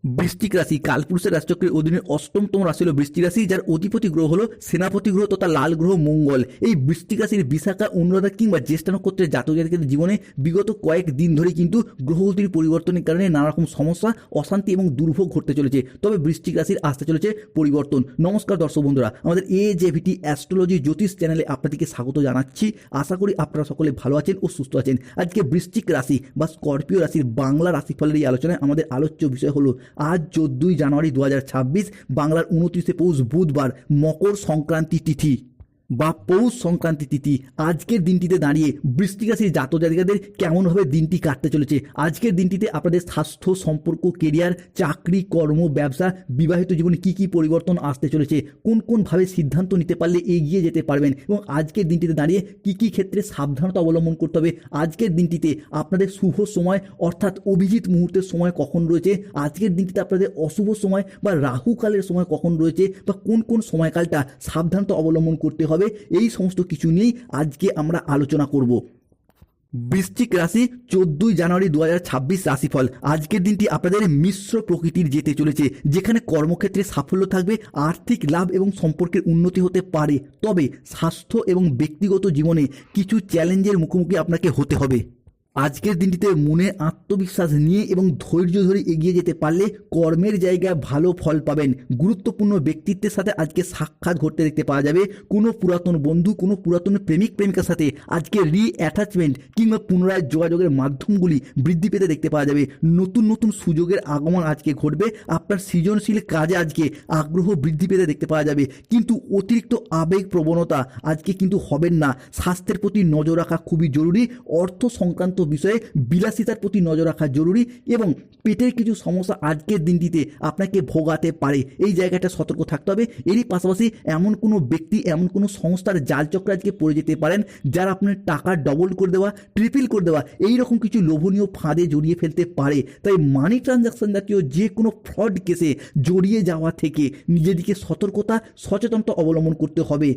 বৃশ্চিক রাশি কালপুরুষের রাশিচক্রের অধীনে অষ্টমতম রাশি হলো বৃশ্চিক রাশি, যার অধিপতি গ্রহ হলো সেনাপতি গ্রহ তথা লাল গ্রহ মঙ্গল। এই বৃশ্চিক রাশির বিশাখা, অনুরাধা কিংবা জ্যেষ্ঠা নক্ষত্রের জাতক জাতিকাদের জীবনে বিগত কয়েক দিন ধরে কিন্তু গ্রহগতির পরিবর্তনের কারণে নানা রকম সমস্যা, অশান্তি এবং দুর্ভোগ ঘটতে চলেছে। তবে বৃশ্চিক রাশির আসতে চলেছে পরিবর্তন। নমস্কার দর্শক বন্ধুরা, আমাদের AJVT অ্যাস্ট্রোলজি জ্যোতিষ চ্যানেলে আপনাদেরকে স্বাগত জানাচ্ছি। আশা করি আপনারা সকলে ভালো আছেন ও সুস্থ আছেন। আজকে বৃশ্চিক রাশি বা স্করপিও রাশির বাংলা রাশিফলের এই আলোচনায় আমাদের আলোচ্য বিষয় হলো আজ 14 জানুয়ারি 2026, বাংলার 29শে পৌষ বুধবার, মকর সংক্রান্তি তিথি বা পৌষ সংক্রান্তি তিথি। আজকের দিনটিতে দাঁড়িয়ে বৃশ্চিক রাশির জাতক জাতিকাদের কেমনভাবে দিনটি কাটতে চলেছে, আজকের দিনটিতে আপনাদের স্বাস্থ্য, সম্পর্ক, কেরিয়ার, চাকরি, কর্ম, ব্যবসা, বিবাহিত জীবনে কী কী পরিবর্তন আসতে চলেছে, কোন কোনভাবে সিদ্ধান্ত নিতে পারলে এগিয়ে যেতে পারবেন এবং আজকের দিনটিতে দাঁড়িয়ে কী কী ক্ষেত্রে সাবধানতা অবলম্বন করতে হবে। আজকের দিনটিতে আপনাদের শুভ সময় অর্থাৎ অভিজিৎ মুহূর্তের সময় কখন রয়েছে, আজকের দিনটিতে আপনাদের অশুভ সময় বা রাহুকালের সময় কখন রয়েছে বা কোন কোন সময়কালটা সাবধানতা অবলম্বন করতে হবে, এই সমস্ত কিছু নিয়েই আজকে আমরা আলোচনা করব। বৃশ্চিক রাশি 14 জানুয়ারি 2026 রাশিফল। আজকের দিনটি আপনাদের মিশ্র প্রকৃতির যেতে চলেছে, যেখানে কর্মক্ষেত্রে সাফল্য থাকবে, আর্থিক লাভ এবং সম্পর্কের উন্নতি হতে পারে। তবে স্বাস্থ্য এবং ব্যক্তিগত জীবনে কিছু চ্যালেঞ্জের মুখোমুখি আপনাকে হতে হবে। আজকের দিনটিতে মনে আত্মবিশ্বাস নিয়ে এবং ধৈর্য ধরে এগিয়ে যেতে পারলে কর্মের জায়গায় ভালো ফল পাবেন। গুরুত্বপূর্ণ ব্যক্তিত্বের সাথে আজকে সাক্ষাৎ ঘটতে দেখতে পাওয়া যাবে। কোনো পুরাতন বন্ধু, কোনো পুরাতন প্রেমিক প্রেমিকার সাথে আজকে রিঅ্যাটাচমেন্ট কিংবা পুনরায় যোগাযোগের মাধ্যমগুলি বৃদ্ধি পেতে দেখতে পাওয়া যাবে। নতুন নতুন সুযোগের আগমন আজকে ঘটবে। আপনার সৃজনশীল কাজে আজকে আগ্রহ বৃদ্ধি পেতে দেখতে পাওয়া যাবে, কিন্তু অতিরিক্ত আবেগ প্রবণতা আজকে কিন্তু হবেন না। স্বাস্থ্যের প্রতি নজর রাখা খুবই জরুরি। অর্থ সংক্রান্ত বিষয়ে বিলাসিতার প্রতি নজর রাখা জরুরি এবং পেটের কিছু সমস্যা আজকের দিনটিতে আপনাকে ভোগাতে পারে, এই জায়গাটা সতর্ক থাকতে হবে। এরই পাশাপাশি এমন কোনো ব্যক্তি, এমন কোনো সংস্থার জালচক্রে আজকে পড়ে যেতে পারেন, যারা আপনার টাকা ডবল করে দেওয়া, ট্রিপল করে দেওয়া, এই রকম কিছু লোভনীয় ফাঁদে জড়িয়ে ফেলতে পারে। তাই মানি ট্রানজাকশন জাতীয় যে কোনো ফ্রড কেসে জড়িয়ে যাওয়া থেকে নিজেদিকে সতর্কতা, সচেতনতা অবলম্বন করতে হবে।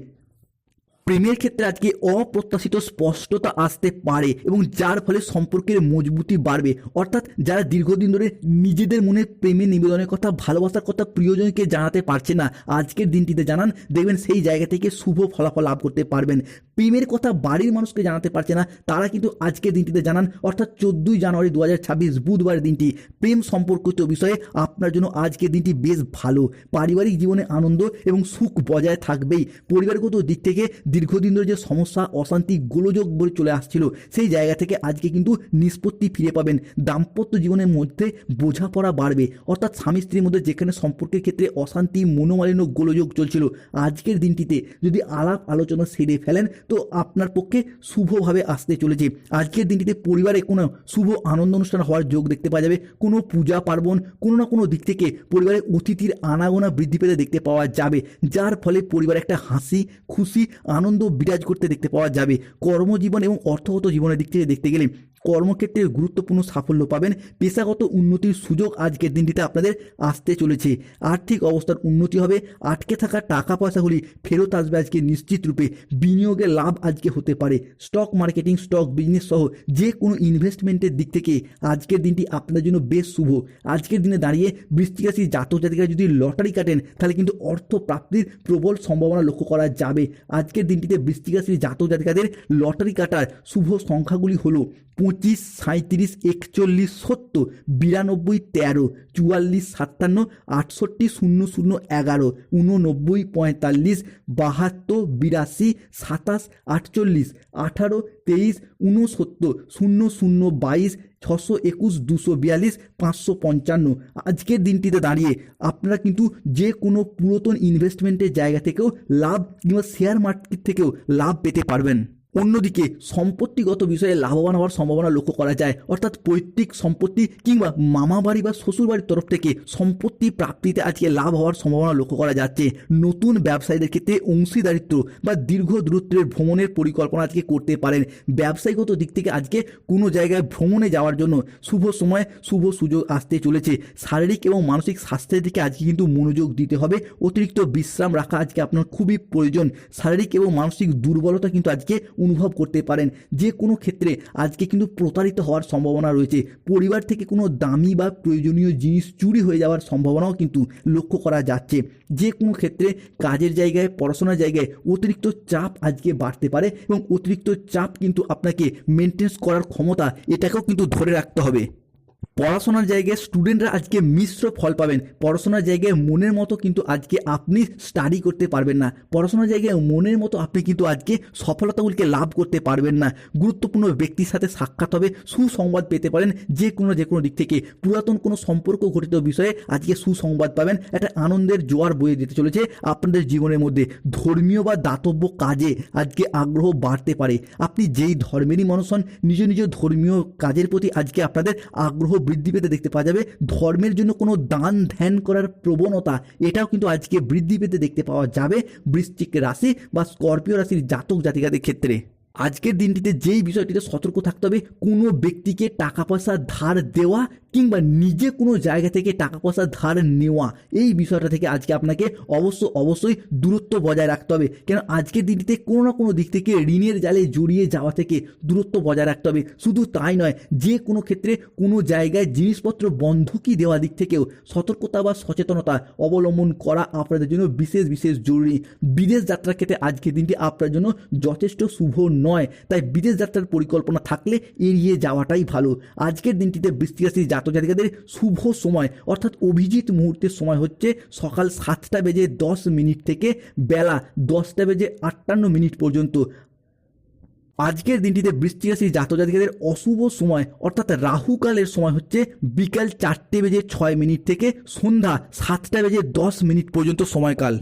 প্রেমের ক্ষেত্রে আজকে অপ্রত্যাশিত স্পষ্টতা আসতে পারে এবং যার ফলে সম্পর্কের মজবুতি বাড়বে। অর্থাৎ যারা দীর্ঘদিন ধরে নিজেদের মনে প্রেমে নিবেদনের কথা, ভালোবাসার কথা প্রিয়জনকে জানাতে পারছে না, আজকের দিনটিতে জানান, দেখবেন সেই জায়গা থেকে শুভ ফলাফল লাভ করতে পারবেন। প্রেমের কথা বাড়ির মানুষকে জানাতে পারছে না, তারা কিন্তু আজকের দিনটিতে জানান, অর্থাৎ 14 জানুয়ারি 2026 বুধবার দিনটি প্রেম সম্পর্কিত বিষয়ে আপনার জন্য আজকের দিনটি বেশ ভালো। পারিবারিক জীবনে আনন্দ এবং সুখ বজায় থাকবেই। পরিবারগত দিক থেকে দীর্ঘদিন ধরে যে সমস্যা, অশান্তি, গোলযোগ বলে চলে আসছিল, সেই জায়গা থেকে আজকে কিন্তু নিষ্পত্তি ফিরে পাবেন। দাম্পত্য জীবনের মধ্যে বোঝাপড়া বাড়বে, অর্থাৎ স্বামী স্ত্রীর মধ্যে যেখানে সম্পর্কের ক্ষেত্রে অশান্তি, মনোমালিন্য, গোলযোগ চলছিল, আজকের দিনটিতে যদি আলাপ আলোচনা সেরে ফেলেন তো আপনার পক্ষে শুভভাবে আসতে চলেছে। আজকের দিনটিতে পরিবারে কোনো শুভ আনন্দ অনুষ্ঠান হওয়ার যোগ দেখতে পাওয়া যাবে। কোনো পূজা পার্বণ, কোনো না কোনো দিক থেকে পরিবারে অতিথির আনাগোনা বৃদ্ধি পেতে দেখতে পাওয়া যাবে, যার ফলে পরিবারে একটা হাসি, খুশি, আনন্দ বিরাজ করতে দেখতে পাওয়া যাবে। কর্মজীবন এবং অর্থগত জীবনের দিক থেকে দেখতে গেলে কর্মক্ষেত্রে গুরুত্বপূর্ণ সাফল্য পাবেন। পেশাগত উন্নতির সুযোগ আজকের দিনটিতে আপনাদের আসতে চলেছে। আর্থিক অবস্থার উন্নতি হবে। আটকে থাকা টাকা পয়সাগুলি ফেরত আসবে আজকে নিশ্চিত রূপে। বিনিয়োগের লাভ আজকে হতে পারে। স্টক মার্কেটিং, স্টক বিজনেস সহ যে কোনো ইনভেস্টমেন্টের দিক থেকে আজকের দিনটি আপনাদের জন্য বেশ শুভ। আজকের দিনে দাঁড়িয়ে বৃশ্চিক রাশির জাতক জাতিকারা যদি লটারি কাটেন, তাহলে কিন্তু অর্থ প্রাপ্তির প্রবল সম্ভাবনা লক্ষ্য করা যাবে। আজকের দিনটিতে বৃশ্চিক রাশির জাতক জাতিকাদের লটারি কাটার শুভ সংখ্যাগুলি হলো 25, 37, 41, 70, 92, 13, 44, 57, 68, 00, 11, 89, 45, 72, 82, 27, 48, 18, 23, 69, 00, 22, 621, 242, 555। আজকের দিনটিতে দাঁড়িয়ে আপনারা কিন্তু যে কোনো পুরাতন ইনভেস্টমেন্টের জায়গা থেকেও লাভ কিংবা শেয়ার মার্কেট থেকেও লাভ পেতে পারবেন। অন্যদিকে সম্পত্তিগত বিষয়ে লাভবান হওয়ার সম্ভাবনা লক্ষ্য করা যায়, অর্থাৎ পৈতৃক সম্পত্তি কিংবা মামা বাড়ি বা শ্বশুর বাড়ির তরফ থেকে সম্পত্তি প্রাপ্তিতে আজকে লাভ হওয়ার সম্ভাবনা লক্ষ্য করা যাচ্ছে। নতুন ব্যবসায়ীদের ক্ষেত্রে অংশীদারিত্ব বা দীর্ঘ দূরত্বের ভ্রমণের পরিকল্পনা আজকে করতে পারেন। ব্যবসায়িকত দিক থেকে আজকে কোনো জায়গায় ভ্রমণে যাওয়ার জন্য শুভ সময়, শুভ সুযোগ আসতে চলেছে। শারীরিক এবং মানসিক স্বাস্থ্যের দিকে আজকে কিন্তু মনোযোগ দিতে হবে। অতিরিক্ত বিশ্রাম রাখা আজকে আপনার খুবই প্রয়োজন। শারীরিক এবং মানসিক দুর্বলতা কিন্তু আজকে অনুভব করতে পারেন। যে কোনো ক্ষেত্রে আজকে কিন্তু প্রতারিত হওয়ার সম্ভাবনা রয়েছে। পরিবার থেকে কোনো দামি বা প্রয়োজনীয় জিনিস চুরি হয়ে যাওয়ার সম্ভাবনাও কিন্তু লক্ষ্য করা যাচ্ছে। যে কোনো ক্ষেত্রে কাজের জায়গায়, পড়াশোনার জায়গায় অতিরিক্ত চাপ আজকে বাড়তে পারে এবং অতিরিক্ত চাপ কিন্তু আপনাকে মেনটেন করার ক্ষমতা এটাকেও কিন্তু ধরে রাখতে হবে। পড়াশোনার জায়গায় স্টুডেন্টরা আজকে মিশ্র ফল পাবেন। পড়াশোনার জায়গায় মনের মতো কিন্তু আজকে আপনি স্টাডি করতে পারবেন না। পড়াশোনার জায়গায় মনের মতো আপনি কিন্তু আজকে সফলতাগুলিকে লাভ করতে পারবেন না। গুরুত্বপূর্ণ ব্যক্তির সাথে সাক্ষাৎ হবে, সুসংবাদ পেতে পারেন। যে কোনো দিক থেকে পুরাতন কোনো সম্পর্ক ঘটিত বিষয়ে আজকে সুসংবাদ পাবেন। একটা আনন্দের জোয়ার বয়ে যেতে চলেছে আপনাদের জীবনের মধ্যে। ধর্মীয় বা দাতব্য কাজে আজকে আগ্রহ বাড়তে পারে। আপনি যেই ধর্মেরই মানুষ হন, নিজ নিজ ধর্মীয় কাজের প্রতি আজকে আপনাদের আগ্রহ বৃদ্ধি পেতে দেখতে পাওয়া যাবে। ধর্মের জন্য কোনো দান ধ্যান করার প্রবণতা এটাও কিন্তু আজকে বৃদ্ধি পেতে দেখতে পাওয়া যাবে বৃশ্চিক রাশি বা স্করপিও রাশির জাতক জাতিকাদের ক্ষেত্রে। আজকের দিনটিতে যেই বিষয়টিতে সতর্ক থাকতে হবে, কোনো ব্যক্তিকে টাকা পয়সা ধার দেওয়া কিংবা নিজে কোনো জায়গা থেকে টাকা পয়সা ধার নেওয়া, এই বিষয়টা থেকে আজকে আপনাকে অবশ্যই দূরত্ব বজায় রাখতে হবে। কেন আজকের দিনটিতে কোনো না কোনো দিক থেকে ঋণের জালে জড়িয়ে যাওয়া থেকে দূরত্ব বজায় রাখতে হবে। শুধু তাই নয়, যে কোনো ক্ষেত্রে কোনো জায়গায় জিনিসপত্র বন্ধকি দেওয়া দিক থেকেও সতর্কতা বা সচেতনতা অবলম্বন করা আপনাদের জন্য বিশেষ জরুরি। বিদেশ যাত্রার ক্ষেত্রে আজকের দিনটি আপনার জন্য যথেষ্ট শুভ নয়, তাই বিদেশ যাত্রার পরিকল্পনা থাকলে এড়িয়ে যাওয়াটাই ভালো। আজকের দিনটিতে বৃশ্চিক রাশির জাতক জাতিকাদের শুভ সময় অর্থাৎ অভিজিৎ মুহূর্তের সময় হচ্ছে সকাল 7:10 থেকে বেলা 10:58 পর্যন্ত। আজকের দিনটিতে বৃশ্চিক রাশির জাতক জাতিকাদের অশুভ সময় অর্থাৎ রাহুকালের সময় হচ্ছে বিকাল 4:06 থেকে সন্ধ্যা 7:10 পর্যন্ত সময়কাল।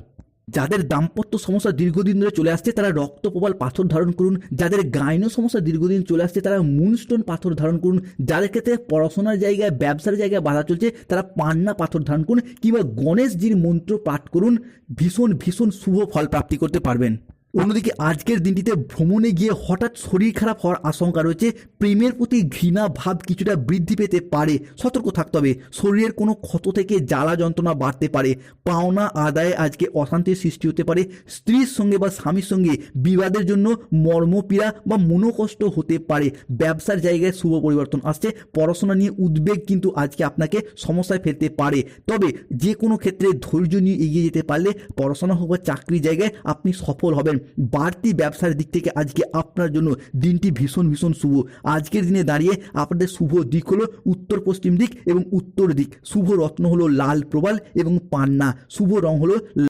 যাদের দাম্পত্য সমস্যা দীর্ঘদিন ধরে চলে আসছে তারা রক্তপ্রবাল পাথর ধারণ করুন। যাদের গাইনো সমস্যা দীর্ঘদিন চলে আসছে তারা মুনস্টোন পাথর ধারণ করুন। যাদের ক্ষেত্রে পড়াশোনার জায়গায়, ব্যবসার জায়গায় বাধা চলছে তারা পান্না পাথর ধারণ করুন কিংবা গণেশজির মন্ত্র পাঠ করুন। ভীষণ শুভ ফল প্রাপ্তি করতে পারবেন। অন্যদিকে আজকের দিনটিতে ভ্রমণে গিয়ে হঠাৎ শরীর খারাপ হওয়ার আশঙ্কা রয়েছে। প্রেমের প্রতি ঘৃণা ভাব কিছুটা বৃদ্ধি পেতে পারে, সতর্ক থাকতে হবে। শরীরের কোনো ক্ষত থেকে জ্বালা যন্ত্রণা বাড়তে পারে। পাওনা আদায়ে আজকে অশান্তির সৃষ্টি হতে পারে। স্ত্রীর সঙ্গে বা স্বামীর সঙ্গে বিবাদের জন্য মর্মপীড়া বা মনোকষ্ট হতে পারে। ব্যবসার জায়গায় শুভ পরিবর্তন আসছে। পড়াশোনা নিয়ে উদ্বেগ কিন্তু আজকে আপনাকে সমস্যায় ফেলতে পারে। তবে যে কোনো ক্ষেত্রে ধৈর্য নিয়ে এগিয়ে যেতে পারলে পড়াশোনা হোক বা চাকরির জায়গায় আপনি সফল হবেন। বাড়তি ব্যবসার দিক থেকে আজকে আপনার জন্য দিনটি ভীষণ শুভ। আজকের দিনে দাঁড়িয়ে আপনাদের শুভ দিক হলো উত্তর পশ্চিম দিক এবং উত্তর দিক। শুভ রত্ন হলো লাল প্রবাল এবং পান্না। শুভ রং হলো